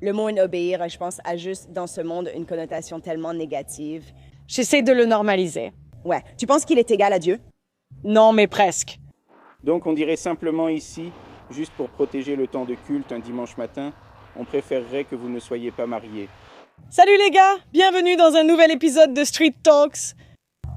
Le mot obéir, je pense, a juste dans ce monde une connotation tellement négative. J'essaie de le normaliser. Ouais. Tu penses qu'il est égal à Dieu? Non, mais presque. Donc on dirait simplement ici, juste pour protéger le temps de culte un dimanche matin, on préférerait que vous ne soyez pas mariés. Salut les gars, bienvenue dans un nouvel épisode de Street Talks.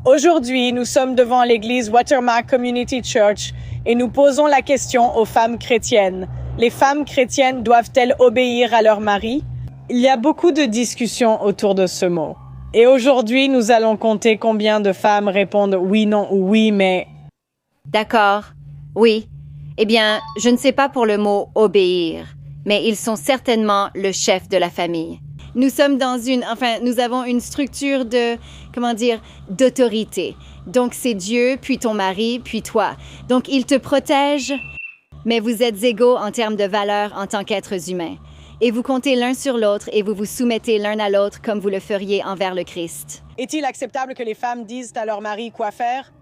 Aujourd'hui, nous sommes devant l'église Watermark Community Church et nous posons la question aux femmes chrétiennes. Les femmes chrétiennes doivent-elles obéir à leur mari? Il y a beaucoup de discussions autour de ce mot. Et aujourd'hui, nous allons compter combien de femmes répondent oui, non ou oui, mais... D'accord. Oui. Eh bien, je ne sais pas pour le mot obéir, mais ils sont certainement le chef de la famille. Nous sommes nous avons une structure d'autorité. Donc, c'est Dieu, puis ton mari, puis toi. Donc, il te protège, mais vous êtes égaux en termes de valeur en tant qu'êtres humains. Et vous comptez l'un sur l'autre et vous vous soumettez l'un à l'autre comme vous le feriez envers le Christ. Est-il acceptable que les femmes disent à leur mari quoi faire?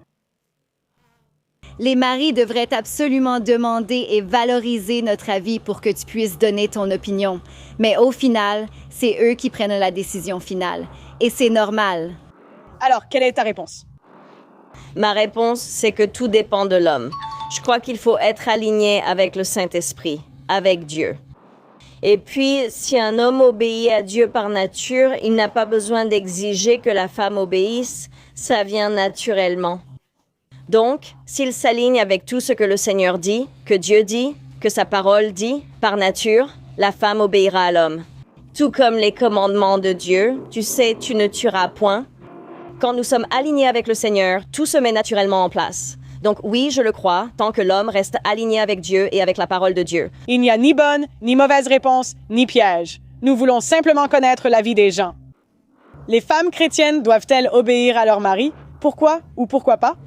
Les maris devraient absolument demander et valoriser notre avis pour que tu puisses donner ton opinion. Mais au final, c'est eux qui prennent la décision finale. Et c'est normal. Alors, quelle est ta réponse? Ma réponse, c'est que tout dépend de l'homme. Je crois qu'il faut être aligné avec le Saint-Esprit, avec Dieu. Et puis, si un homme obéit à Dieu par nature, il n'a pas besoin d'exiger que la femme obéisse, ça vient naturellement. Donc, s'il s'aligne avec tout ce que le Seigneur dit, que Dieu dit, que sa parole dit, par nature, la femme obéira à l'homme. Tout comme les commandements de Dieu, tu sais, tu ne tueras point. Quand nous sommes alignés avec le Seigneur, tout se met naturellement en place. Donc oui, je le crois, tant que l'homme reste aligné avec Dieu et avec la parole de Dieu. Il n'y a ni bonne, ni mauvaise réponse, ni piège. Nous voulons simplement connaître la vie des gens. Les femmes chrétiennes doivent-elles obéir à leur mari? Pourquoi ou pourquoi pas?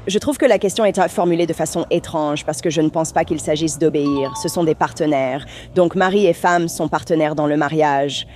Je trouve que la question est formulée de façon étrange parce que je ne pense pas qu'il s'agisse d'obéir. Ce sont des partenaires. Donc, mari et femme sont partenaires dans le mariage.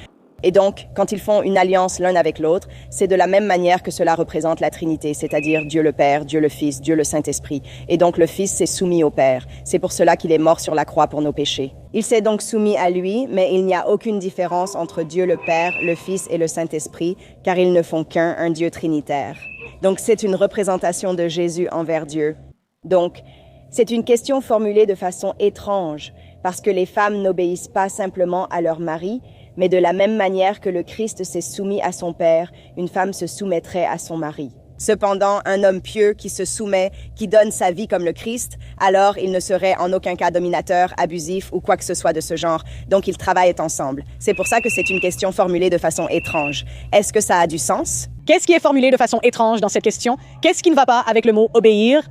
Et donc, quand ils font une alliance l'un avec l'autre, c'est de la même manière que cela représente la Trinité, c'est-à-dire Dieu le Père, Dieu le Fils, Dieu le Saint-Esprit. Et donc, le Fils s'est soumis au Père. C'est pour cela qu'il est mort sur la croix pour nos péchés. Il s'est donc soumis à lui, mais il n'y a aucune différence entre Dieu le Père, le Fils et le Saint-Esprit, car ils ne font qu'un, un Dieu trinitaire. Donc, c'est une représentation de Jésus envers Dieu. Donc, c'est une question formulée de façon étrange, parce que les femmes n'obéissent pas simplement à leur mari, mais de la même manière que le Christ s'est soumis à son Père, une femme se soumettrait à son mari. Cependant, un homme pieux qui se soumet, qui donne sa vie comme le Christ, alors il ne serait en aucun cas dominateur, abusif ou quoi que ce soit de ce genre. Donc, ils travaillent ensemble. C'est pour ça que c'est une question formulée de façon étrange. Est-ce que ça a du sens? Qu'est-ce qui est formulé de façon étrange dans cette question? Qu'est-ce qui ne va pas avec le mot obéir?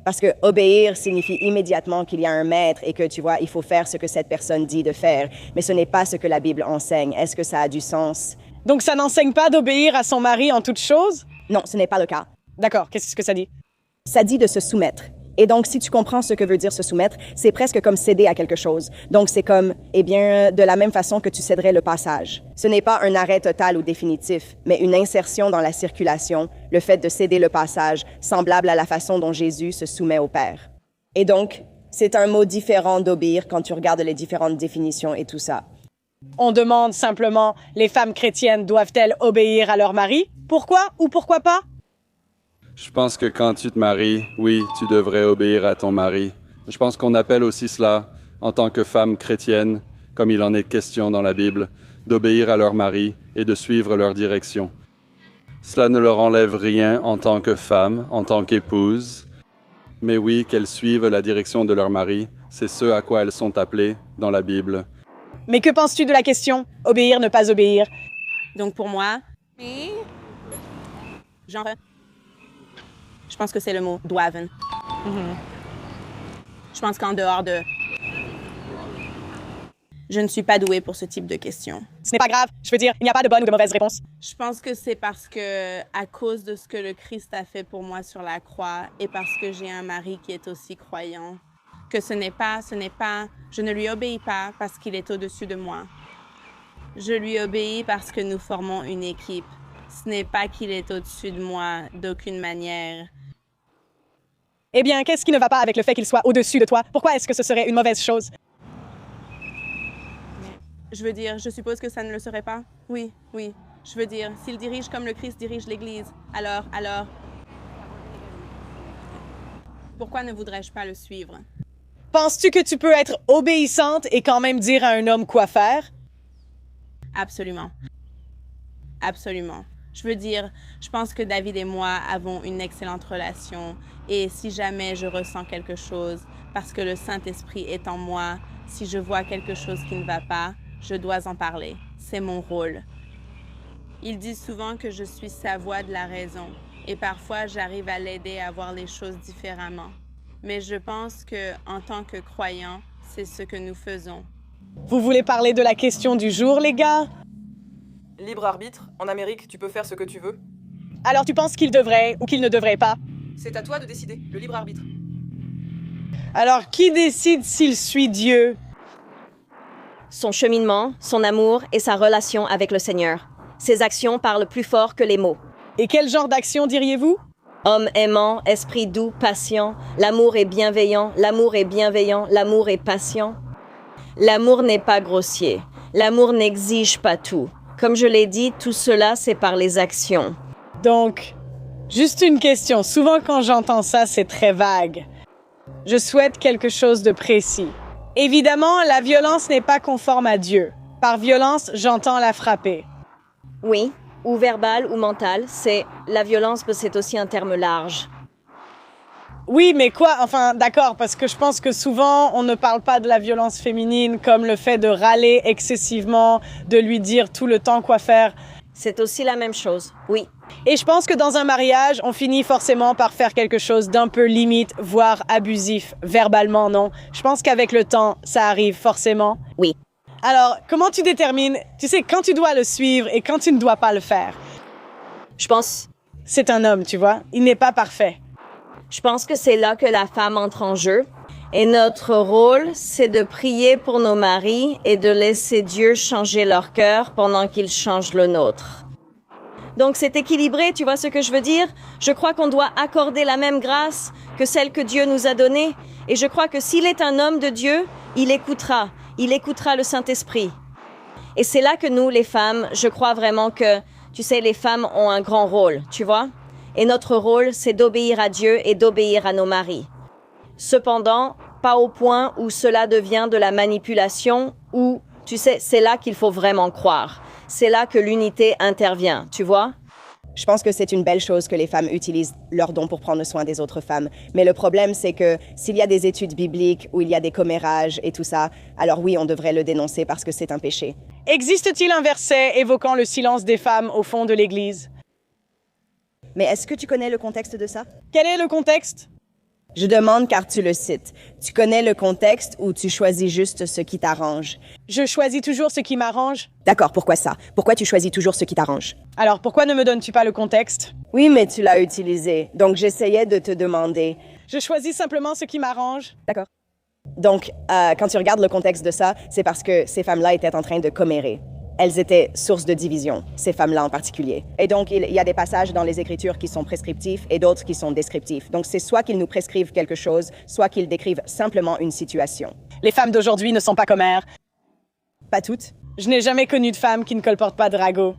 Parce que obéir signifie immédiatement qu'il y a un maître et que, tu vois, il faut faire ce que cette personne dit de faire. Mais ce n'est pas ce que la Bible enseigne. Est-ce que ça a du sens? Donc ça n'enseigne pas d'obéir à son mari en toutes choses? Non, ce n'est pas le cas. D'accord, qu'est-ce que ça dit? Ça dit de se soumettre. Et donc, si tu comprends ce que veut dire se soumettre, c'est presque comme céder à quelque chose. Donc, c'est comme, eh bien, de la même façon que tu céderais le passage. Ce n'est pas un arrêt total ou définitif, mais une insertion dans la circulation, le fait de céder le passage, semblable à la façon dont Jésus se soumet au Père. Et donc, c'est un mot différent d'obéir quand tu regardes les différentes définitions et tout ça. On demande simplement, les femmes chrétiennes doivent-elles obéir à leur mari? Pourquoi ou pourquoi pas? Je pense que quand tu te maries, oui, tu devrais obéir à ton mari. Je pense qu'on appelle aussi cela, en tant que femme chrétienne, comme il en est question dans la Bible, d'obéir à leur mari et de suivre leur direction. Cela ne leur enlève rien en tant que femme, en tant qu'épouse, mais oui, qu'elles suivent la direction de leur mari, c'est ce à quoi elles sont appelées dans la Bible. Mais que penses-tu de la question? Obéir, ne pas obéir? Donc pour moi, je pense que c'est le mot doivent. Je pense qu'en dehors de... Je ne suis pas douée pour ce type de questions. Ce n'est pas grave. Je veux dire, il n'y a pas de bonne ou de mauvaise réponse. Je pense que c'est parce que, à cause de ce que le Christ a fait pour moi sur la croix et parce que j'ai un mari qui est aussi croyant, que je ne lui obéis pas parce qu'il est au-dessus de moi. Je lui obéis parce que nous formons une équipe. Ce n'est pas qu'il est au-dessus de moi d'aucune manière. Eh bien, qu'est-ce qui ne va pas avec le fait qu'il soit au-dessus de toi? Pourquoi est-ce que ce serait une mauvaise chose? Je veux dire, je suppose que ça ne le serait pas? Oui, oui. Je veux dire, s'il dirige comme le Christ dirige l'Église, alors, pourquoi ne voudrais-je pas le suivre? Penses-tu que tu peux être obéissante et quand même dire à un homme quoi faire? Absolument. Absolument. Je veux dire, je pense que David et moi avons une excellente relation et si jamais je ressens quelque chose, parce que le Saint-Esprit est en moi, si je vois quelque chose qui ne va pas, je dois en parler. C'est mon rôle. Il dit souvent que je suis sa voix de la raison et parfois j'arrive à l'aider à voir les choses différemment. Mais je pense que, en tant que croyant, c'est ce que nous faisons. Vous voulez parler de la question du jour, les gars? Libre arbitre, en Amérique, tu peux faire ce que tu veux. Alors tu penses qu'il devrait ou qu'il ne devrait pas? C'est à toi de décider, le libre arbitre. Alors qui décide s'il suit Dieu? Son cheminement, son amour et sa relation avec le Seigneur. Ses actions parlent plus fort que les mots. Et quel genre d'action diriez-vous? Homme aimant, esprit doux, patient. L'amour est bienveillant, l'amour est bienveillant, l'amour est patient. L'amour n'est pas grossier. L'amour n'exige pas tout. Comme je l'ai dit, tout cela, c'est par les actions. Donc, juste une question. Souvent quand j'entends ça, c'est très vague. Je souhaite quelque chose de précis. Évidemment, la violence n'est pas conforme à Dieu. Par violence, j'entends la frapper. Oui, ou verbal ou mental, c'est la violence, mais c'est aussi un terme large. Oui, mais quoi? Enfin, d'accord, parce que je pense que souvent, on ne parle pas de la violence féminine comme le fait de râler excessivement, de lui dire tout le temps quoi faire. C'est aussi la même chose, oui. Et je pense que dans un mariage, on finit forcément par faire quelque chose d'un peu limite, voire abusif, verbalement, non? Je pense qu'avec le temps, ça arrive forcément. Oui. Alors, comment tu détermines, tu sais, quand tu dois le suivre et quand tu ne dois pas le faire? Je pense C'est un homme, tu vois, il n'est pas parfait. Je pense que c'est là que la femme entre en jeu. Et notre rôle, c'est de prier pour nos maris et de laisser Dieu changer leur cœur pendant qu'il change le nôtre. Donc c'est équilibré, tu vois ce que je veux dire? Je crois qu'on doit accorder la même grâce que celle que Dieu nous a donnée. Et je crois que s'il est un homme de Dieu, il écoutera le Saint-Esprit. Et c'est là que nous, les femmes, je crois vraiment que, tu sais, les femmes ont un grand rôle, tu vois? Et notre rôle, c'est d'obéir à Dieu et d'obéir à nos maris. Cependant, pas au point où cela devient de la manipulation, où, tu sais, c'est là qu'il faut vraiment croire. C'est là que l'unité intervient, tu vois? Je pense que c'est une belle chose que les femmes utilisent leurs dons pour prendre soin des autres femmes. Mais le problème, c'est que s'il y a des études bibliques où il y a des commérages et tout ça, alors oui, on devrait le dénoncer parce que c'est un péché. Existe-t-il un verset évoquant le silence des femmes au fond de l'Église? Mais est-ce que tu connais le contexte de ça? Quel est le contexte? Je demande car tu le cites. Tu connais le contexte ou tu choisis juste ce qui t'arrange? Je choisis toujours ce qui m'arrange. D'accord, pourquoi ça? Pourquoi tu choisis toujours ce qui t'arrange? Alors pourquoi ne me donnes-tu pas le contexte? Oui, mais tu l'as utilisé. Donc j'essayais de te demander. Je choisis simplement ce qui m'arrange. D'accord. Donc, quand tu regardes le contexte de ça, c'est parce que ces femmes-là étaient en train de commérer. Elles étaient source de division, ces femmes-là en particulier. Et donc, il y a des passages dans les Écritures qui sont prescriptifs et d'autres qui sont descriptifs. Donc, c'est soit qu'ils nous prescrivent quelque chose, soit qu'ils décrivent simplement une situation. Les femmes d'aujourd'hui ne sont pas commères. Pas toutes. Je n'ai jamais connu de femme qui ne colporte pas de ragots.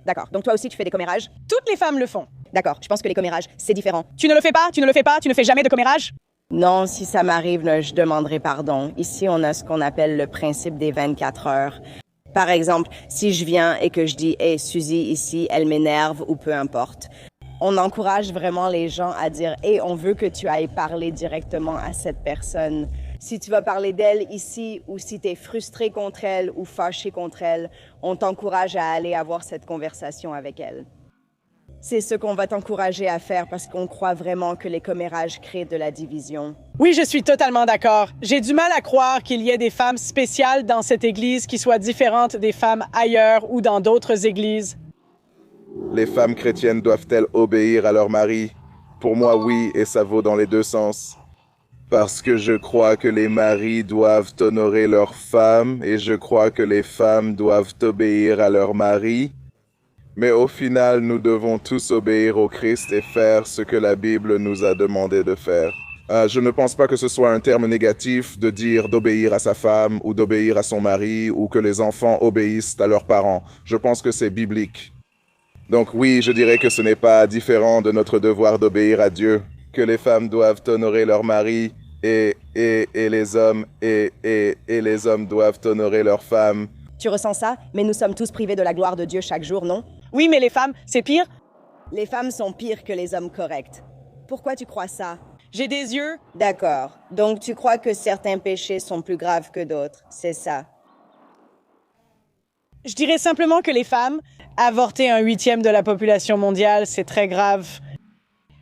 D'accord. Donc, toi aussi, tu fais des commérages? Toutes les femmes le font. D'accord. Je pense que les commérages, c'est différent. Tu ne le fais pas, tu ne le fais pas, tu ne fais jamais de commérage? Non, si ça m'arrive, là, je demanderai pardon. Ici, on a ce qu'on appelle le principe des 24 heures. Par exemple, si je viens et que je dis « Hey, Suzy, ici, elle m'énerve » ou peu importe, on encourage vraiment les gens à dire « Hey, on veut que tu ailles parler directement à cette personne. » Si tu vas parler d'elle ici ou si tu es frustré contre elle ou fâché contre elle, on t'encourage à aller avoir cette conversation avec elle. C'est ce qu'on va t'encourager à faire parce qu'on croit vraiment que les commérages créent de la division. Oui, je suis totalement d'accord. J'ai du mal à croire qu'il y ait des femmes spéciales dans cette église qui soient différentes des femmes ailleurs ou dans d'autres églises. Les femmes chrétiennes doivent-elles obéir à leur mari? Pour moi, oui, et ça vaut dans les deux sens. Parce que je crois que les maris doivent honorer leurs femmes et je crois que les femmes doivent obéir à leur mari. Mais au final, nous devons tous obéir au Christ et faire ce que la Bible nous a demandé de faire. Je ne pense pas que ce soit un terme négatif de dire d'obéir à sa femme ou d'obéir à son mari ou que les enfants obéissent à leurs parents. Je pense que c'est biblique. Donc oui, je dirais que ce n'est pas différent de notre devoir d'obéir à Dieu, que les femmes doivent honorer leur mari et les hommes les hommes doivent honorer leurs femmes. Tu ressens ça, mais nous sommes tous privés de la gloire de Dieu chaque jour, non? Oui, mais les femmes, c'est pire. Les femmes sont pires que les hommes corrects. Pourquoi tu crois ça? J'ai des yeux. D'accord. Donc tu crois que certains péchés sont plus graves que d'autres, c'est ça? Je dirais simplement que les femmes, avorter 1/8 de la population mondiale, c'est très grave.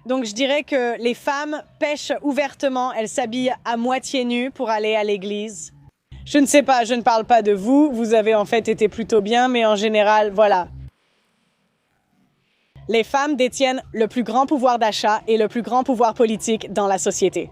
Donc je dirais que les femmes pêchent ouvertement, elles s'habillent à moitié nues pour aller à l'église. Je ne sais pas, je ne parle pas de vous, vous avez en fait été plutôt bien, mais en général, voilà. Les femmes détiennent le plus grand pouvoir d'achat et le plus grand pouvoir politique dans la société.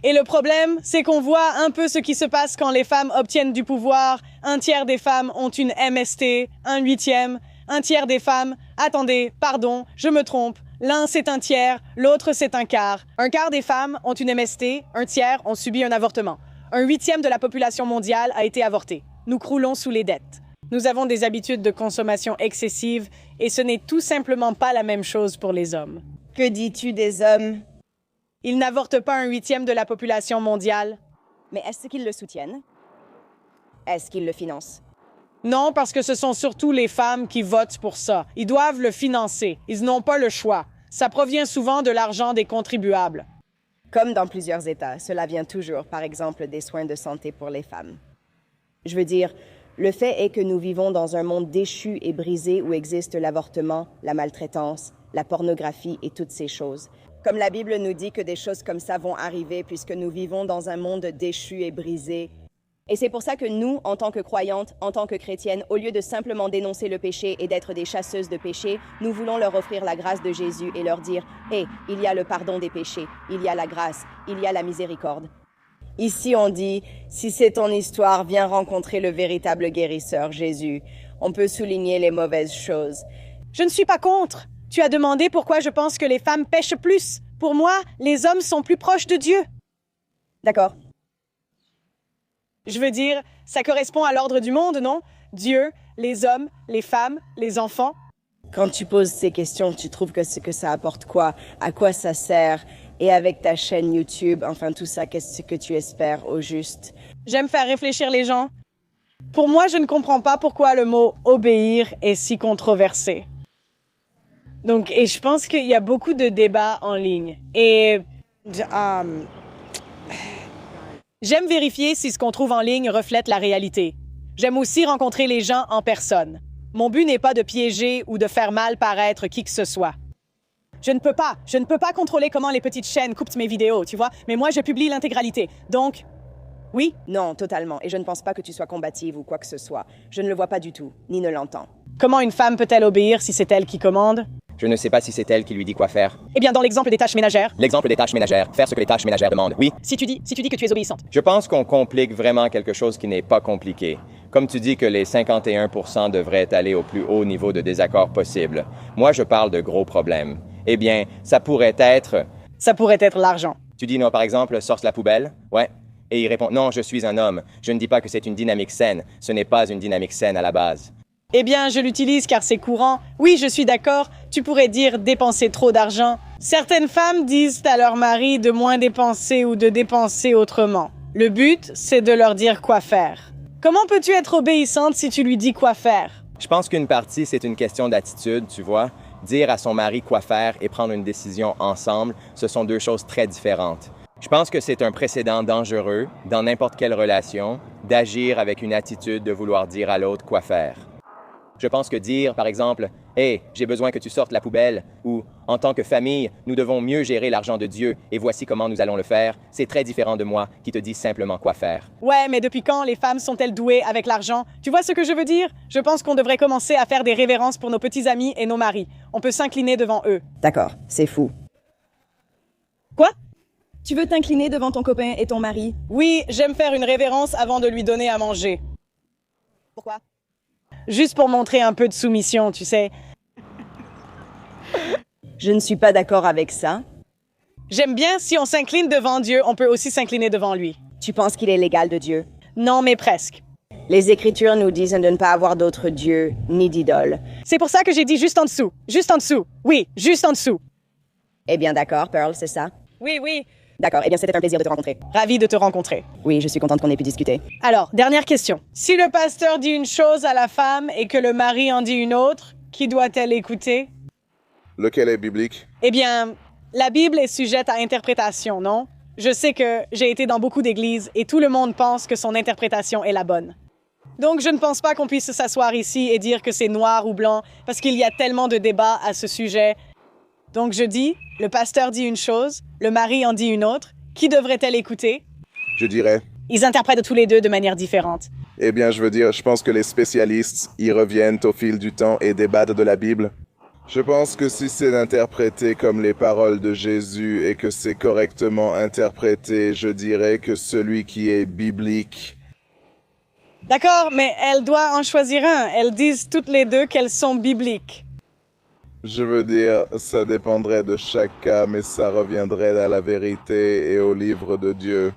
Et le problème, c'est qu'on voit un peu ce qui se passe quand les femmes obtiennent du pouvoir. 1/3 des femmes ont une MST, 1/8. 1/3 des femmes... Attendez, pardon, je me trompe. L'un, c'est 1/3, l'autre, c'est 1/4. 1/4 des femmes ont une MST, 1/3 ont subi un avortement. 1/8 de la population mondiale a été avortée. Nous croulons sous les dettes. Nous avons des habitudes de consommation excessives et ce n'est tout simplement pas la même chose pour les hommes. Que dis-tu des hommes? Ils n'avortent pas 1/8 de la population mondiale. Mais est-ce qu'ils le soutiennent? Est-ce qu'ils le financent? Non, parce que ce sont surtout les femmes qui votent pour ça. Ils doivent le financer. Ils n'ont pas le choix. Ça provient souvent de l'argent des contribuables. Comme dans plusieurs États, cela vient toujours, par exemple, des soins de santé pour les femmes. Je veux dire, le fait est que nous vivons dans un monde déchu et brisé où existe l'avortement, la maltraitance, la pornographie et toutes ces choses. Comme la Bible nous dit que des choses comme ça vont arriver puisque nous vivons dans un monde déchu et brisé. Et c'est pour ça que nous, en tant que croyantes, en tant que chrétiennes, au lieu de simplement dénoncer le péché et d'être des chasseuses de péché, nous voulons leur offrir la grâce de Jésus et leur dire « Hé, il y a le pardon des péchés, il y a la grâce, il y a la miséricorde. » Ici, on dit « Si c'est ton histoire, viens rencontrer le véritable guérisseur, Jésus. » On peut souligner les mauvaises choses. Je ne suis pas contre. Tu as demandé pourquoi je pense que les femmes pêchent plus. Pour moi, les hommes sont plus proches de Dieu. D'accord. Je veux dire, ça correspond à l'ordre du monde, non? Dieu, les hommes, les femmes, les enfants. Quand tu poses ces questions, tu trouves que ça apporte quoi? À quoi ça sert? Et avec ta chaîne YouTube, enfin tout ça, qu'est-ce que tu espères au juste? J'aime faire réfléchir les gens. Pour moi, je ne comprends pas pourquoi le mot « obéir » est si controversé. Donc, et je pense qu'il y a beaucoup de débats en ligne. Et j'aime vérifier si ce qu'on trouve en ligne reflète la réalité. J'aime aussi rencontrer les gens en personne. Mon but n'est pas de piéger ou de faire mal paraître qui que ce soit. Je ne peux pas contrôler comment les petites chaînes coupent mes vidéos, tu vois, mais moi je publie l'intégralité. Donc, oui? Non, totalement. Et je ne pense pas que tu sois combative ou quoi que ce soit. Je ne le vois pas du tout, ni ne l'entends. Comment une femme peut-elle obéir si c'est elle qui commande? Je ne sais pas si c'est elle qui lui dit quoi faire. Eh bien, dans l'exemple des tâches ménagères. L'exemple des tâches ménagères, faire ce que les tâches ménagères demandent, oui. Si tu dis que tu es obéissante. Je pense qu'on complique vraiment quelque chose qui n'est pas compliqué. Comme tu dis que les 51% devraient aller au plus haut niveau de désaccord possible. Moi, je parle de gros problèmes. Eh bien, ça pourrait être... Ça pourrait être l'argent. Tu dis non, par exemple, sorte la poubelle? Ouais. Et il répond, non, je suis un homme. Je ne dis pas que c'est une dynamique saine. Ce n'est pas une dynamique saine à la base. Eh bien, je l'utilise car c'est courant. Oui, je suis d'accord. Tu pourrais dire dépenser trop d'argent. Certaines femmes disent à leur mari de moins dépenser ou de dépenser autrement. Le but, c'est de leur dire quoi faire. Comment peux-tu être obéissante si tu lui dis quoi faire? Je pense qu'une partie, c'est une question d'attitude, tu vois. Dire à son mari quoi faire et prendre une décision ensemble, ce sont deux choses très différentes. Je pense que c'est un précédent dangereux, dans n'importe quelle relation, d'agir avec une attitude de vouloir dire à l'autre quoi faire. Je pense que dire, par exemple, « Hey, j'ai besoin que tu sortes la poubelle » ou « En tant que famille, nous devons mieux gérer l'argent de Dieu et voici comment nous allons le faire », c'est très différent de moi qui te dis simplement quoi faire. Ouais, mais depuis quand les femmes sont-elles douées avec l'argent? Tu vois ce que je veux dire? Je pense qu'on devrait commencer à faire des révérences pour nos petits amis et nos maris. On peut s'incliner devant eux. D'accord, c'est fou. Quoi? Tu veux t'incliner devant ton copain et ton mari? Oui, j'aime faire une révérence avant de lui donner à manger. Pourquoi? Juste pour montrer un peu de soumission, tu sais. Je ne suis pas d'accord avec ça. J'aime bien, si on s'incline devant Dieu, on peut aussi s'incliner devant lui. Tu penses qu'il est l'égal de Dieu? Non, mais presque. Les Écritures nous disent de ne pas avoir d'autre Dieu ni d'idole. C'est pour ça que j'ai dit juste en dessous. Juste en dessous. Oui, juste en dessous. Eh bien, d'accord, Pearl, c'est ça? Oui, oui. D'accord, eh bien, c'était un plaisir de te rencontrer. Ravi de te rencontrer. Oui, je suis contente qu'on ait pu discuter. Alors, dernière question. Si le pasteur dit une chose à la femme et que le mari en dit une autre, qui doit-elle écouter? Lequel est biblique? Eh bien, la Bible est sujette à interprétation, non? Je sais que j'ai été dans beaucoup d'églises et tout le monde pense que son interprétation est la bonne. Donc, je ne pense pas qu'on puisse s'asseoir ici et dire que c'est noir ou blanc, parce qu'il y a tellement de débats à ce sujet. Donc, je dis, le pasteur dit une chose, le mari en dit une autre. Qui devrait-elle écouter? Je dirais. Ils interprètent tous les deux de manière différente. Eh bien, je pense que les spécialistes y reviennent au fil du temps et débattent de la Bible. Je pense que si c'est interprété comme les paroles de Jésus et que c'est correctement interprété, je dirais que celui qui est biblique. D'accord, mais elle doit en choisir un. Elles disent toutes les deux qu'elles sont bibliques. Je veux dire, ça dépendrait de chaque cas, mais ça reviendrait à la vérité et au livre de Dieu.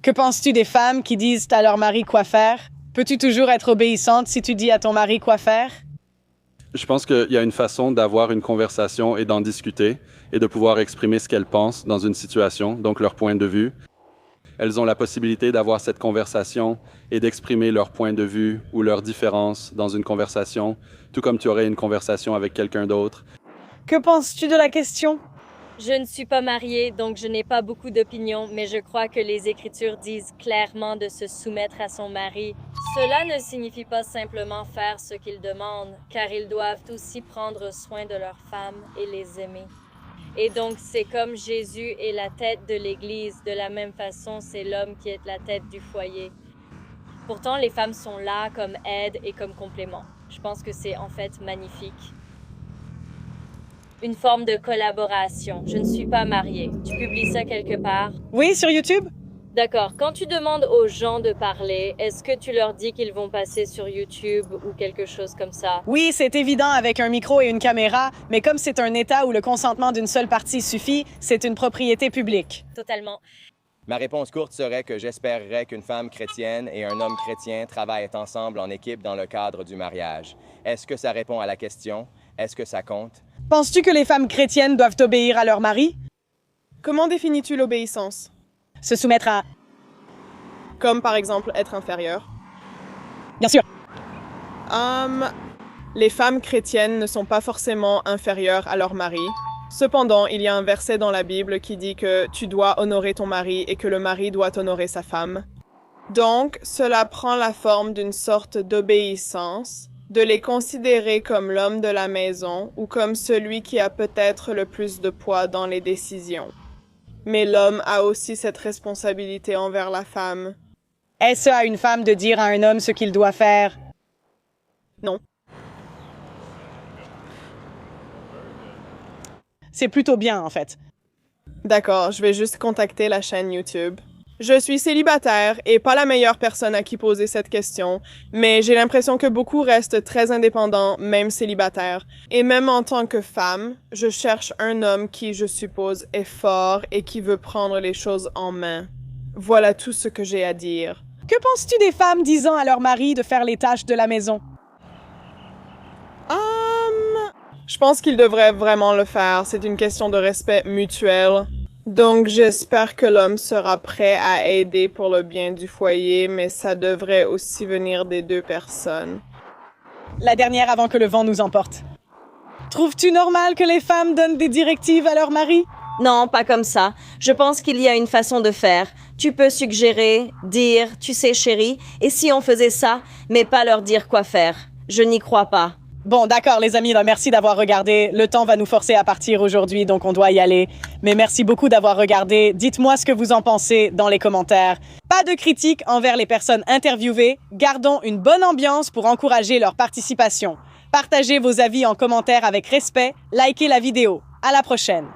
Que penses-tu des femmes qui disent à leur mari quoi faire? Peux-tu toujours être obéissante si tu dis à ton mari quoi faire? Je pense qu'il y a une façon d'avoir une conversation et d'en discuter et de pouvoir exprimer ce qu'elles pensent dans une situation, donc leur point de vue. Elles ont la possibilité d'avoir cette conversation et d'exprimer leur point de vue ou leur différence dans une conversation, tout comme tu aurais une conversation avec quelqu'un d'autre. Que penses-tu de la question? Je ne suis pas mariée, donc je n'ai pas beaucoup d'opinions, mais je crois que les Écritures disent clairement de se soumettre à son mari. Cela ne signifie pas simplement faire ce qu'ils demandent, car ils doivent aussi prendre soin de leurs femmes et les aimer. Et donc, c'est comme Jésus est la tête de l'Église, de la même façon, c'est l'homme qui est la tête du foyer. Pourtant, les femmes sont là comme aide et comme complément. Je pense que c'est en fait magnifique. Une forme de collaboration. Je ne suis pas mariée. Tu publies ça quelque part? Oui, sur YouTube? D'accord. Quand tu demandes aux gens de parler, est-ce que tu leur dis qu'ils vont passer sur YouTube ou quelque chose comme ça? Oui, c'est évident avec un micro et une caméra, mais comme c'est un État où le consentement d'une seule partie suffit, c'est une propriété publique. Totalement. Ma réponse courte serait que j'espérerais qu'une femme chrétienne et un homme chrétien travaillent ensemble en équipe dans le cadre du mariage. Est-ce que ça répond à la question? Est-ce que ça compte? Penses-tu que les femmes chrétiennes doivent obéir à leur mari? Comment définis-tu l'obéissance? Se soumettre à... Comme par exemple être inférieure. Bien sûr. Les femmes chrétiennes ne sont pas forcément inférieures à leur mari. Cependant, il y a un verset dans la Bible qui dit que tu dois honorer ton mari et que le mari doit honorer sa femme. Donc, cela prend la forme d'une sorte d'obéissance, de les considérer comme l'homme de la maison ou comme celui qui a peut-être le plus de poids dans les décisions. Mais l'homme a aussi cette responsabilité envers la femme. Est-ce à une femme de dire à un homme ce qu'il doit faire? Non. C'est plutôt bien, en fait. D'accord, je vais juste contacter la chaîne YouTube. Je suis célibataire et pas la meilleure personne à qui poser cette question, mais j'ai l'impression que beaucoup restent très indépendants, même célibataires. Et même en tant que femme, je cherche un homme qui, je suppose, est fort et qui veut prendre les choses en main. Voilà tout ce que j'ai à dire. Que penses-tu des femmes disant à leur mari de faire les tâches de la maison? Je pense qu'ils devraient vraiment le faire. C'est une question de respect mutuel. Donc, j'espère que l'homme sera prêt à aider pour le bien du foyer, mais ça devrait aussi venir des deux personnes. La dernière avant que le vent nous emporte. Trouves-tu normal que les femmes donnent des directives à leur mari? Non, pas comme ça. Je pense qu'il y a une façon de faire. Tu peux suggérer, dire, tu sais chérie, et si on faisait ça, mais pas leur dire quoi faire. Je n'y crois pas. Bon, d'accord, les amis, merci d'avoir regardé. Le temps va nous forcer à partir aujourd'hui, donc on doit y aller. Mais merci beaucoup d'avoir regardé. Dites-moi ce que vous en pensez dans les commentaires. Pas de critiques envers les personnes interviewées. Gardons une bonne ambiance pour encourager leur participation. Partagez vos avis en commentaire avec respect. Likez la vidéo. À la prochaine.